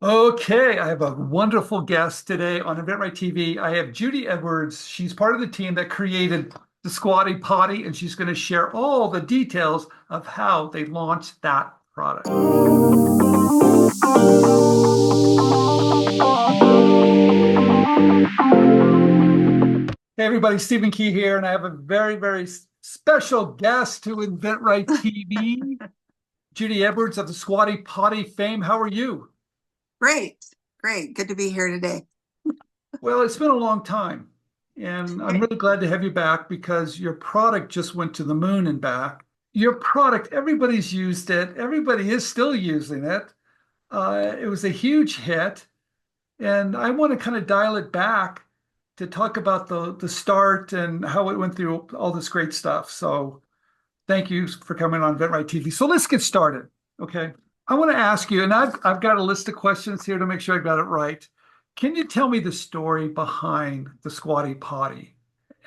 Okay, I have a wonderful guest today on InventRight TV. I have Judy Edwards. She's part of the team that created the Squatty Potty, and she's going to share all the details of how they launched that product. Hey everybody, Stephen Key here, and I have a very special guest to InventRight TV, Judy Edwards of the Squatty Potty fame. How are you? Great, great. Good to be here today. Well, it's been a long time, and I'm really glad to have you back because your product just went to the moon and back. Your product, everybody's used it. Everybody is still using it. It was a huge hit, and I want to kind of dial it back to talk about the start and how it went through all this great stuff. So thank you for coming on InventRight TV. So let's get started, okay? I want to ask you, and I've got a list of questions here to make sure I got it right. Can you tell me the story behind the Squatty Potty?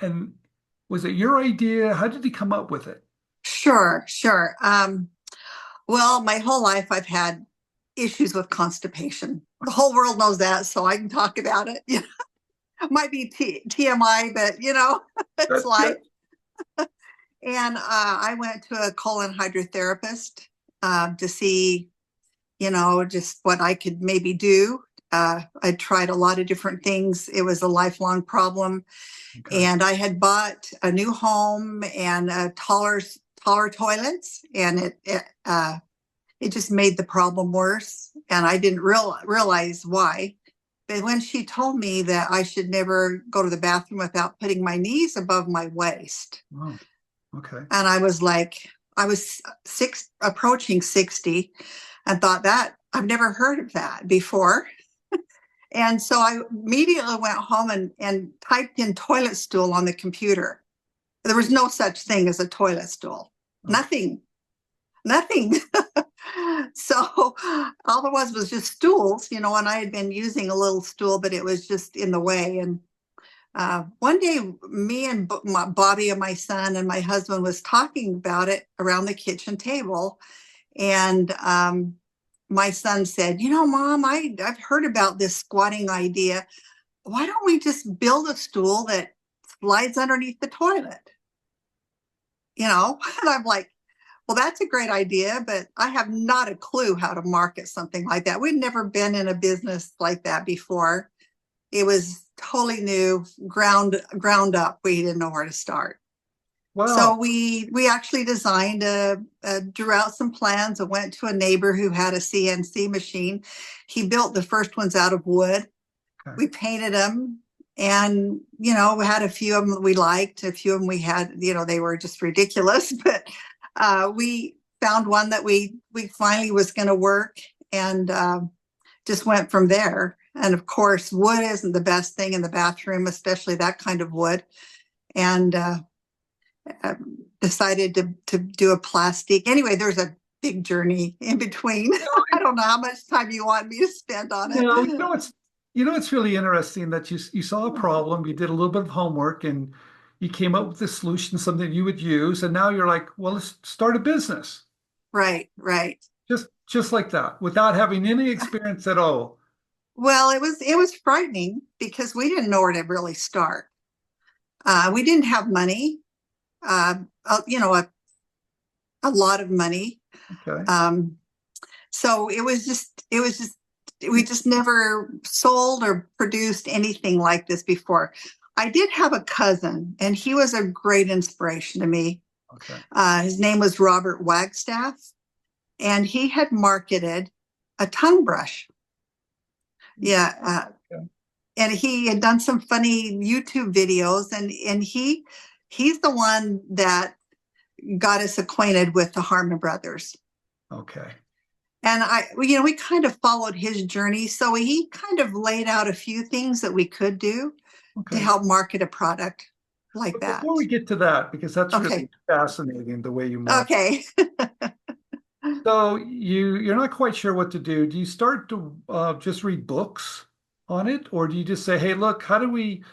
And was it your idea? How did you come up with it? Sure, sure. Well, my whole life I've had issues with constipation. The whole world knows that, so I can talk about it. Yeah, it might be TMI, but it's That's life. good. And I went to a colon hydrotherapist to see, just what I could maybe do. I tried a lot of different things. It was a lifelong problem. Okay. And I had bought a new home and taller toilets, and it just made the problem worse. And I didn't realize why. But when she told me that I should never go to the bathroom without putting my knees above my waist, Oh, okay. and I was approaching 60, and thought that I've never heard of that before. And so I immediately went home and typed in toilet stool on the computer. There was no such thing as a toilet stool. Okay. Nothing. So all there was just stools, and I had been using a little stool, but it was just in the way. And one day, me and Bobby and my son and my husband was talking about it around the kitchen table. And my son said, Mom, I've heard about this squatting idea. Why don't we just build a stool that slides underneath the toilet? And I'm like, well, that's a great idea, but I have not a clue how to market something like that. We'd never been in a business like that before. It was totally new, ground up. We didn't know where to start. So Wow. we actually designed drew out some plans. I went to a neighbor who had a CNC machine. He built the first ones out of wood. Okay. We painted them, and we had a few of them that we liked. A few of them we had, they were just ridiculous. But we found one that we finally was going to work, and just went from there. And of course, wood isn't the best thing in the bathroom, especially that kind of wood. And decided to do a plastic. Anyway, there's a big journey in between. I don't know how much time you want me to spend on it. No, it's really interesting that you saw a problem, you did a little bit of homework, and you came up with a solution, something you would use, and now you're like, well, let's start a business. Right, right. Just like that, without having any experience at all. Well, it was frightening because we didn't know where to really start. We didn't have money, a lot of money. Okay. So we just never sold or produced anything like this before. I did have a cousin, and he was a great inspiration to me. Okay. His name was Robert Wagstaff, and he had marketed a tongue brush. Yeah. Okay. And he had done some funny YouTube videos, and he's the one that got us acquainted with the Harmon brothers. Okay. And we kind of followed his journey. So he kind of laid out a few things that we could do to Okay. help market a product like But that. before we get to that, because that's Okay. really fascinating the way you market. Okay. So you're not quite sure what to do. Do you start to just read books on it, or do you just say, "Hey, look, how do we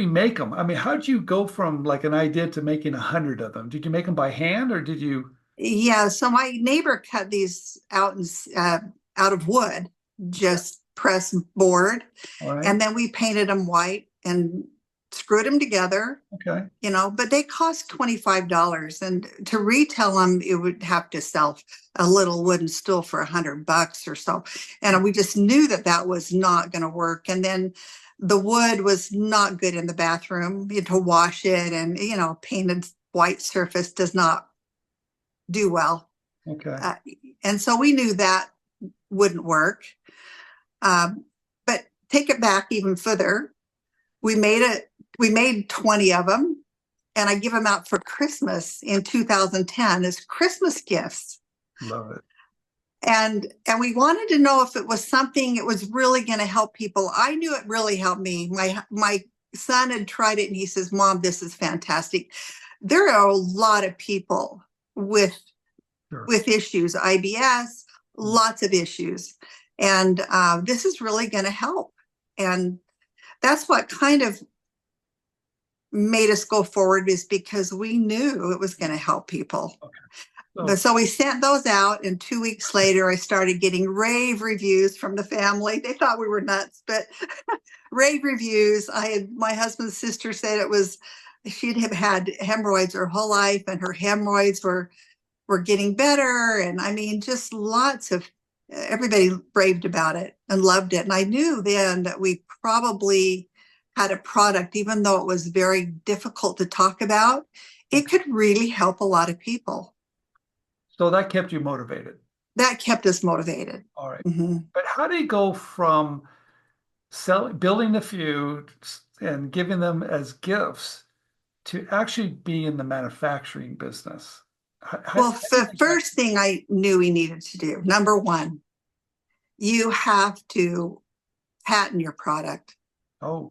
make them?" I mean, how did you go from like an idea to making 100 of them? Did you make them by hand, or did you? Yeah. So my neighbor cut these out of wood. just press board. All right. And then we painted them white and screwed them together, Okay. but they cost $25. And to retail them, it would have to sell a little wooden stool for $100 or so. And we just knew that that was not going to work. And then the wood was not good in the bathroom. You had to wash it, and, painted white surface does not do well. Okay. And so we knew that wouldn't work. But take it back even further. We made 20 of them, and I give them out for Christmas in 2010 as Christmas gifts. Love it. And we wanted to know if it was something it was really going to help people. I knew it really helped me. My son had tried it, and he says, "Mom, this is fantastic." There are a lot of people with issues, IBS, lots of issues. And this is really going to help. And that's what kind of made us go forward, is because we knew it was going to help people. Okay. So we sent those out, and 2 weeks later, I started getting rave reviews from the family. They thought we were nuts, but rave reviews. My husband's sister said she'd have had hemorrhoids her whole life, and her hemorrhoids were getting better. And I mean, just everybody raved about it and loved it. And I knew then that we probably had a product, even though it was very difficult to talk about, it could really help a lot of people. So that kept you motivated. That kept us motivated. All right. Mm-hmm. But how do you go from building a few and giving them as gifts to actually be in the manufacturing business? Well, the first thing I knew we needed to do, number one, you have to patent your product. Oh.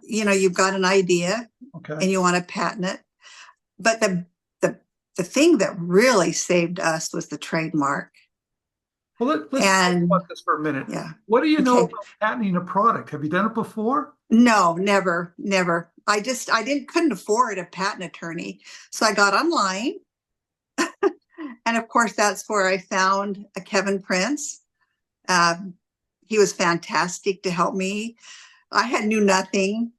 You've got an idea, okay, and you want to patent it. But the thing that really saved us was the trademark. Well, let's talk about this for a minute. Yeah. What do you know about patenting a product? Have you done it before? No, never. I couldn't afford a patent attorney. So I got online. And of course, that's where I found a Kevin Prince. He was fantastic to help me. I knew nothing.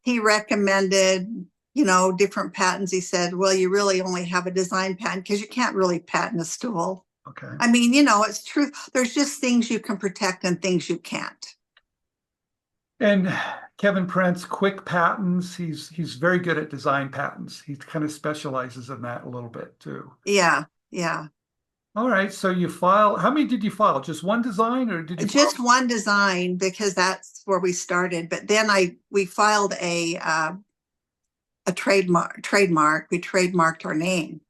He recommended, different patents. He said, well, you really only have a design patent because you can't really patent a stool. Okay. I mean, it's true. There's just things you can protect and things you can't. And Kevin Prince, quick patents. He's very good at design patents. He kind of specializes in that a little bit too. Yeah, yeah. All right. So you file. How many did you file? Just one design, or did you just one design, because that's where we started. But then we filed a trademark. We trademarked our name.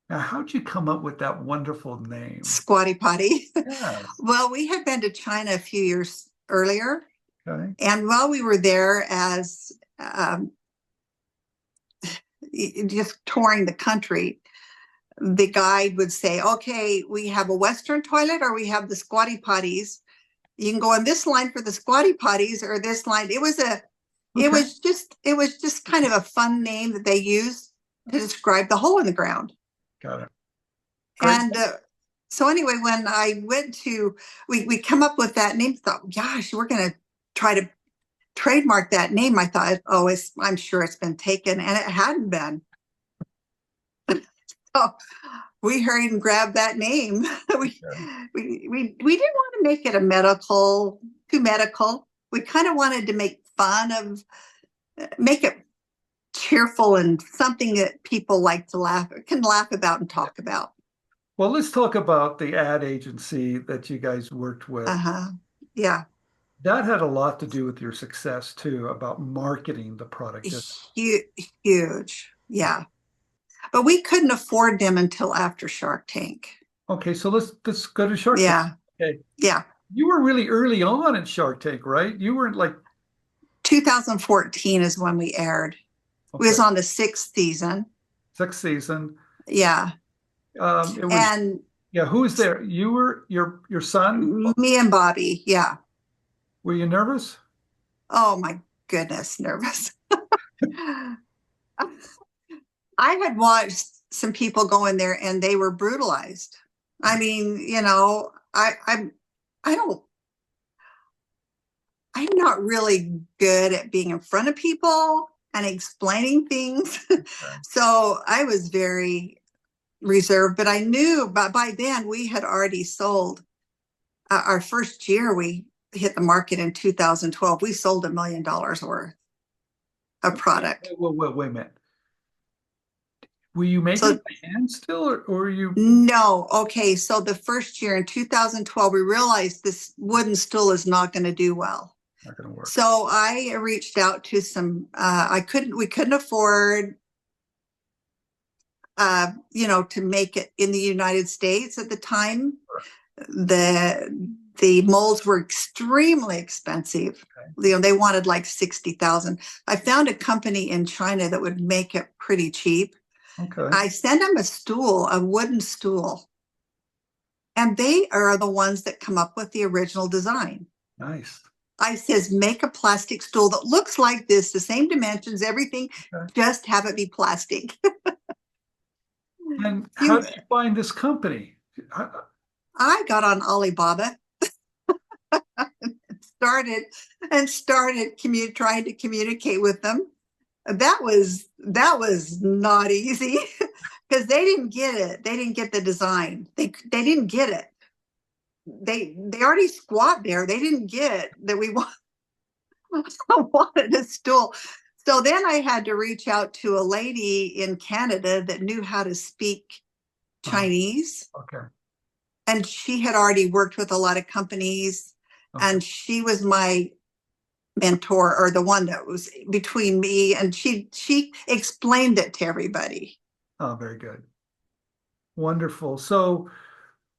Now, how'd you come up with that wonderful name? Squatty Potty. Yes. Well, we had been to China a few years earlier. Okay. And while we were there as just touring the country, the guide would say, okay, we have a Western toilet, or we have the Squatty Potties. You can go on this line for the Squatty Potties, or this line. It was just kind of a fun name that they used to describe the hole in the ground. Got it. Great. And so anyway, when I went we come up with that name, thought, gosh, we're going to try to trademark that name. I thought, I'm sure it's been taken, and it hadn't been. So we hurried and grabbed that name. We didn't want to make it too medical. We kind of wanted to make it cheerful and something that people can laugh about and talk about. Well, let's talk about the ad agency that you guys worked with. Yeah. That had a lot to do with your success too, about marketing the product. Huge. Yeah. But we couldn't afford them until after Shark Tank. Okay, so let's go to Shark Tank. Okay. Yeah. You were really early on in Shark Tank, right? You weren't 2014 is when we aired. Okay. We was on the 6th season. 6th season. Yeah. Who was there? You were your son? Me and Bobby. Yeah. Were you nervous? Oh my goodness, nervous. I had watched some people go in there and they were brutalized. I mean, I'm I don't I'm not really good at being in front of people and explaining things. Okay. So I was very reserved, but I knew by then we had already sold our first year. We hit the market in 2012. We sold $1 million worth of product. Wait a minute. Were you making So it by hand still, or you no, okay. So the first year in 2012, we realized this wooden stool is not going to do well. not going to work? So I reached out to some, we couldn't afford, to make it in the United States at the time. The molds were extremely expensive. Okay. They wanted like 60,000. I found a company in China that would make it pretty cheap. Okay. I sent them a wooden stool, and they are the ones that come up with the original design. Nice. I says, make a plastic stool that looks like this, the same dimensions, everything, Okay. just have it be plastic. And how You, did you find this company? I got on Alibaba, started trying to communicate with them. That was not easy because they didn't get it. They didn't get the design. They didn't get it. They already squat there. They didn't get that we wanted a stool. So then I had to reach out to a lady in Canada that knew how to speak Chinese. Okay. And she had already worked with a lot of companies. Okay. And she was my mentor, or the one that was between me, and she explained it to everybody. Oh, very good. Wonderful. So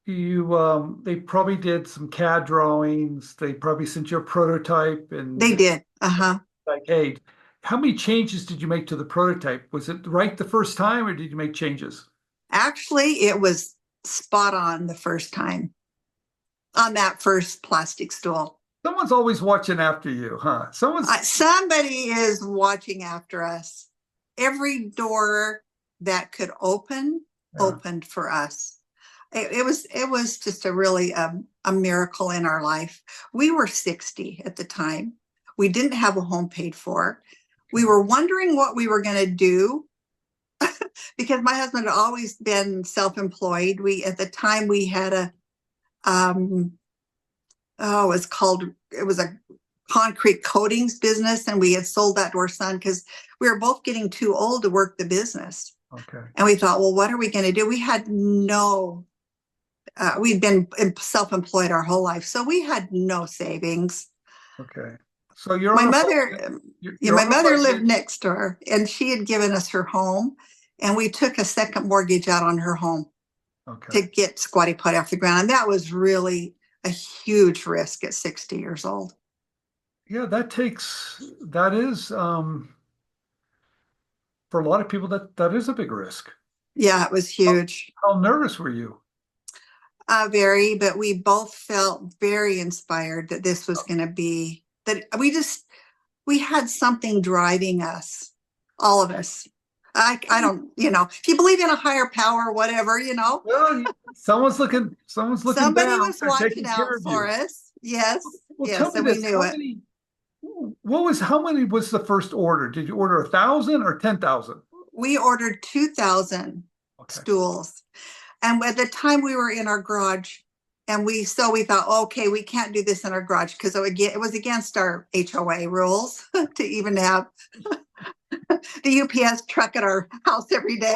they probably did some CAD drawings. They probably sent you a prototype They and did. Uh-huh. like, hey, how many changes did you make to the prototype? Was it right the first time or did you make changes? Actually, it was spot on the first time on that first plastic stool. Someone's always watching after you, huh? Somebody is watching after us. Every door that could opened for us. It was just a really a miracle in our life. We were 60 at the time. We didn't have a home paid for. We were wondering what we were going to do because my husband had always been self-employed. At the time we had it was a concrete coatings business, and we had sold that to our son because we were both getting too old to work the business. Okay. And we thought, well, what are we going to do? We had we'd been self-employed our whole life, so we had no savings. Okay. So you're My on a mother, you're my on a mother budget. lived next door, and she had given us her home, and we took a second mortgage out on her home to Okay. get Squatty Potty off the ground. And that was really a huge risk at 60 years old. Yeah, that is for a lot of people that is a big risk. Yeah, it was How, huge. how nervous were you? Very, but we both felt very inspired that this was going to be, that we had something driving us, all of us. I don't, if you believe in a higher power, whatever, Well, someone's looking somebody down. was They're watching taking care out of for you. us. Yes, Well, tell yes, me and we this, knew it. how many was the first order? Did you order 1,000 or 10,000? We ordered 2,000 Okay. stools. And at the time we were in our garage, and we thought, okay, we can't do this in our garage because it was against our HOA rules to even have the UPS truck at our house every day.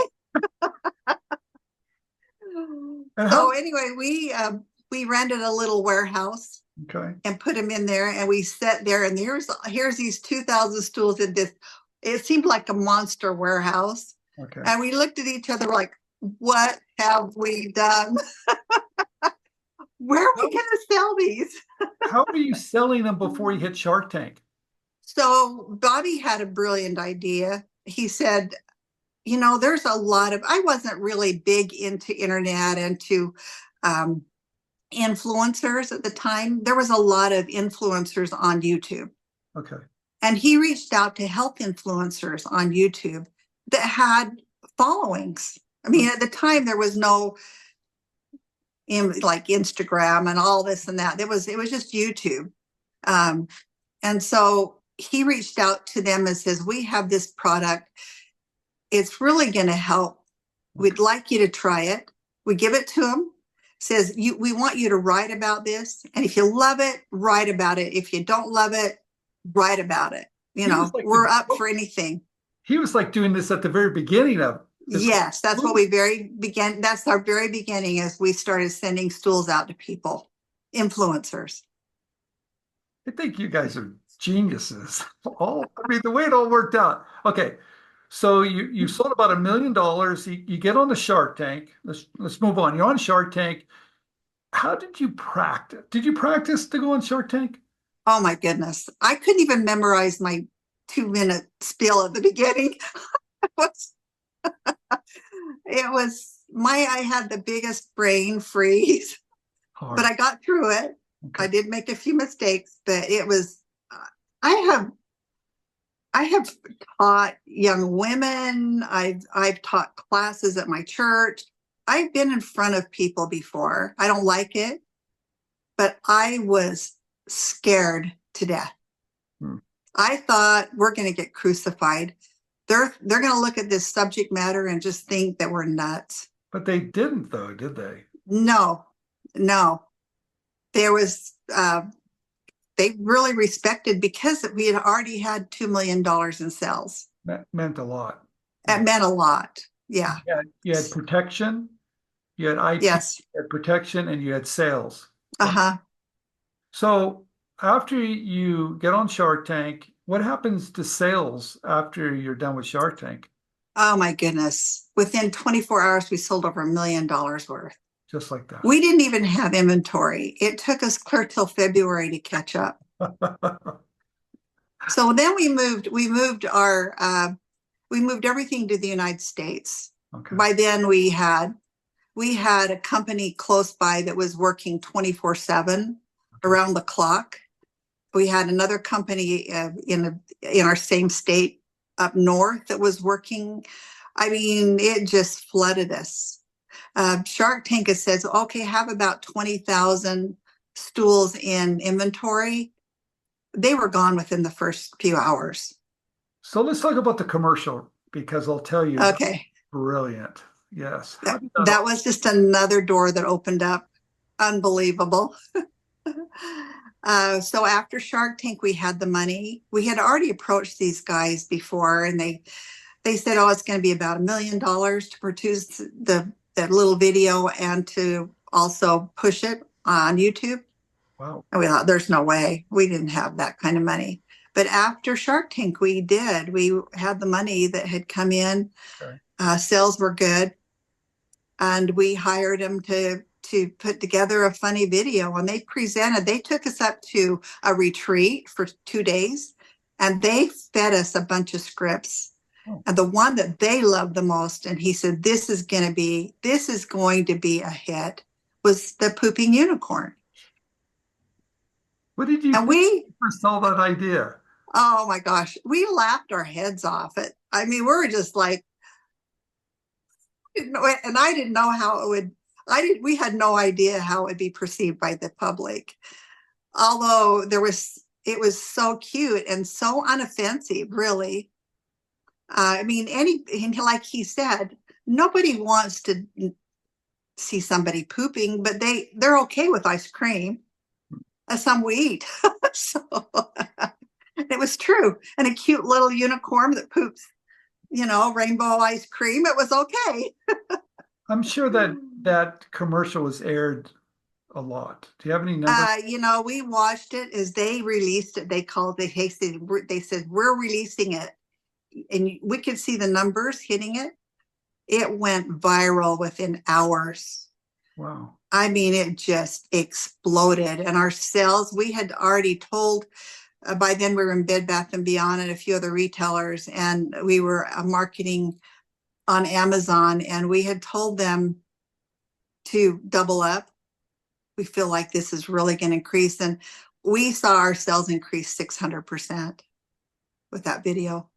So anyway, we rented a little warehouse. Okay. And put them in there, and we sat there, and here's these 2,000 stools in this. It seemed like a monster warehouse. Okay. And we looked at each other like, what have we done? Where are we going to sell these? How are you selling them before you hit Shark Tank? So Bobby had a brilliant idea. He said, there's a lot of, I wasn't really big into internet and to influencers at the time. There was a lot of influencers on YouTube. Okay. And he reached out to health influencers on YouTube that had followings. I mean, at the time, there was no, in like Instagram and all this and that. It was just YouTube. And so he reached out to them and says, we have this product. It's really going to help. We'd like you to try it. We give it to him. Says, we want you to write about this. And if you love it, write about it. If you don't love it, write about it. You know, like we're up for anything. He was like doing this at the very beginning of this. Yes, that's what we began. That's our very beginning as we started sending stools out to people, influencers. I think you guys are geniuses. I mean, the way it all worked out. Okay. So you sold about $1 million. You get on the Shark Tank. Let's move on. You're on Shark Tank. How did you practice? Did you practice to go on Shark Tank? Oh my goodness. I couldn't even memorize my 2-minute spiel at the beginning. I had the biggest brain freeze. Hard. But I got through it. Okay. I did make a few mistakes, but it was, I have taught young women. I've taught classes at my church. I've been in front of people before. I don't like it, but I was scared to death. I thought we're going to get crucified. They're going to look at this subject matter and just think that we're nuts. But they didn't, though, did they? No. There was, they really respected because we had already had $2 million in sales. That meant a lot. It meant a lot. Yeah. You had protection, you had IP, yes. You had protection, and you had sales. Uh-huh. So after you get on Shark Tank, what happens to sales after you're done with Shark Tank? Oh my goodness. Within 24 hours, we sold over $1 million worth. Just like that. We didn't even have inventory. It took us clear till February to catch up. So then we moved everything to the United States. Okay. By then we had a company close by that was working 24/7 around the clock. We had another company in our same state up north that was working. I mean, it just flooded us. Shark Tank says, okay, have about 20,000 stools in inventory. They were gone within the first few hours. So let's talk about the commercial, because I'll tell you, okay, brilliant. Yes. That was just another door that opened up. Unbelievable. So after Shark Tank, we had the money. We had already approached these guys before, and they said, oh, it's going to be about $1 million to produce that little video and to also push it on YouTube. Wow. And we thought, there's no way. We didn't have that kind of money. But after Shark Tank, we did. We had the money that had come in. Okay. Sales were good. And we hired them to put together a funny video. And they took us up to a retreat for 2 days. And they fed us a bunch of scripts. Oh. And the one that they loved the most, and he said, this is going to be a hit, was the pooping unicorn. What did you first saw that idea? Oh my gosh, we laughed our heads off. I mean, we were just like, and I didn't know how it would. We had no idea how it would be perceived by the public. Although it was so cute and so unoffensive, really. I mean, like he said, nobody wants to see somebody pooping, but they're okay with ice cream. Some we eat. So it was true. And a cute little unicorn that poops, rainbow ice cream. It was okay. I'm sure that commercial was aired a lot. Do you have any numbers? We watched it as they released it. They said, we're releasing it. And we could see the numbers hitting it. It went viral within hours. Wow. I mean, it just exploded. And our sales, we had already told, by then we were in Bed Bath & Beyond and a few other retailers, and we were marketing on Amazon, and we had told them to double up. We feel like this is really going to increase. And we saw our sales increase 600% with that video.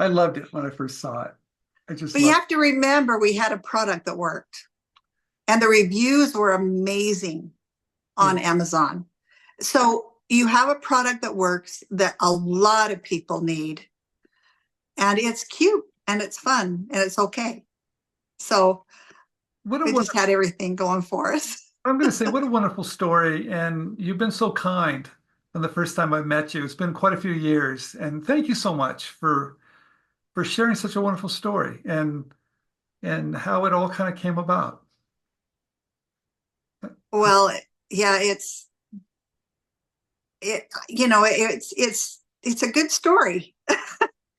I loved it when I first saw it. But you have to remember, we had a product that worked. And the reviews were amazing on Amazon. So you have a product that works that a lot of people need. And it's cute and it's fun and it's okay. So we just had everything going for us. I'm going to say, what a wonderful story. And you've been so kind from the first time I met you. It's been quite a few years. And thank you so much for sharing such a wonderful story and how it all kind of came about. Well, yeah, it's a good story.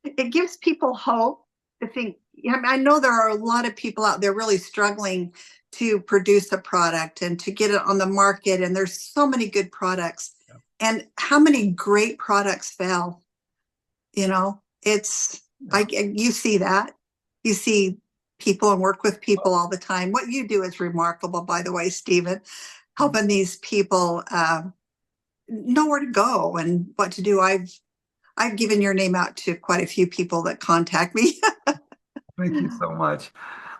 It gives people hope to think. I know there are a lot of people out there really struggling to produce a product and to get it on the market. And there's so many good products. Yeah. And how many great products fail? It's like you see that. You see people and work with people all the time. What you do is remarkable, by the way, Stephen, helping these people know where to go and what to do. I've given your name out to quite a few people that contact me. Thank you so much.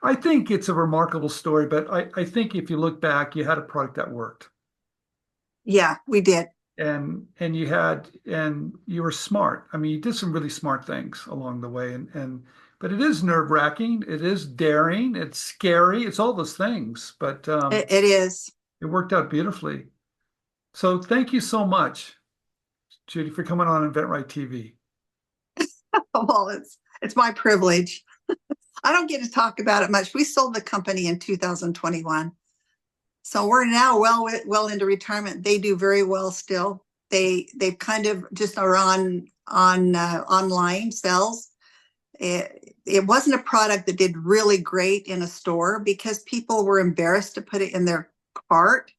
I think it's a remarkable story, but I think if you look back, you had a product that worked. Yeah, we did. And you were smart. I mean, you did some really smart things along the way. But it is nerve-wracking. It is daring. It's scary. It's all those things. But it is. It worked out beautifully. So thank you so much, Judy, for coming on inventRightTV. Well, it's my privilege. I don't get to talk about it much. We sold the company in 2021. So we're now well into retirement. They do very well still. They kind of just are on online sales. It wasn't a product that did really great in a store because people were embarrassed to put it in their cart.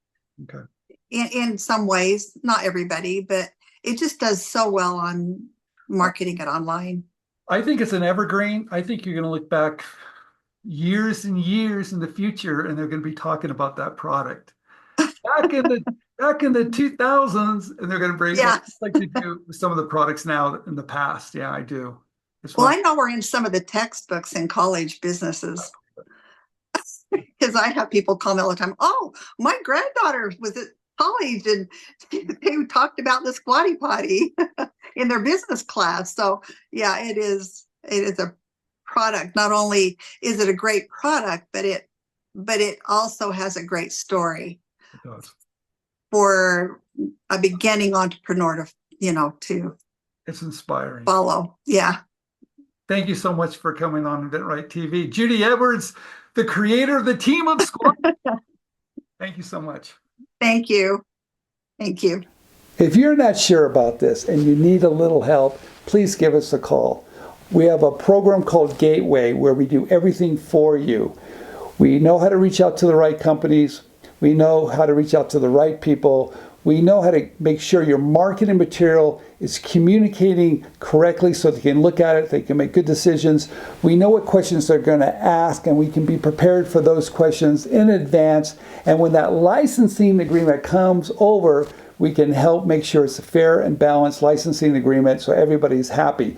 Okay. In some ways, not everybody, but it just does so well on marketing it online. I think it's an evergreen. I think you're going to look back years and years in the future, and they're going to be talking about that product back in the 2000s, and they're going to bring it up like they do with some of the products now in the past. Yeah, I do. Well, I know we're in some of the textbooks in college businesses because I have people call me all the time. Oh, my granddaughter was at college and they talked about the Squatty Potty in their business class. So yeah, it is a product. Not only is it a great product, but it also has a great story. It does. For a beginning entrepreneur to it's inspiring. Follow. Yeah. Thank you so much for coming on inventRightTV. Judy Edwards, the creator of the team of Squatty. Thank you so much. Thank you. Thank you. If you're not sure about this and you need a little help, please give us a call. We have a program called Gateway where we do everything for you. We know how to reach out to the right companies. We know how to reach out to the right people. We know how to make sure your marketing material is communicating correctly so they can look at it, they can make good decisions. We know what questions they're going to ask, and we can be prepared for those questions in advance. And when that licensing agreement comes over, we can help make sure it's a fair and balanced licensing agreement so everybody's happy.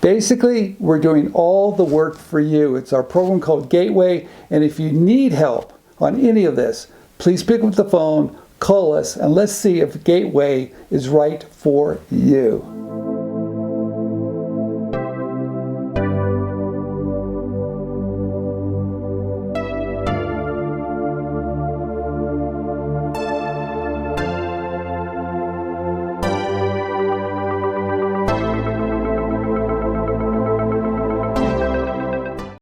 Basically, we're doing all the work for you. It's our program called Gateway, and if you need help on any of this, please pick up the phone, call us, and let's see if Gateway is right for you.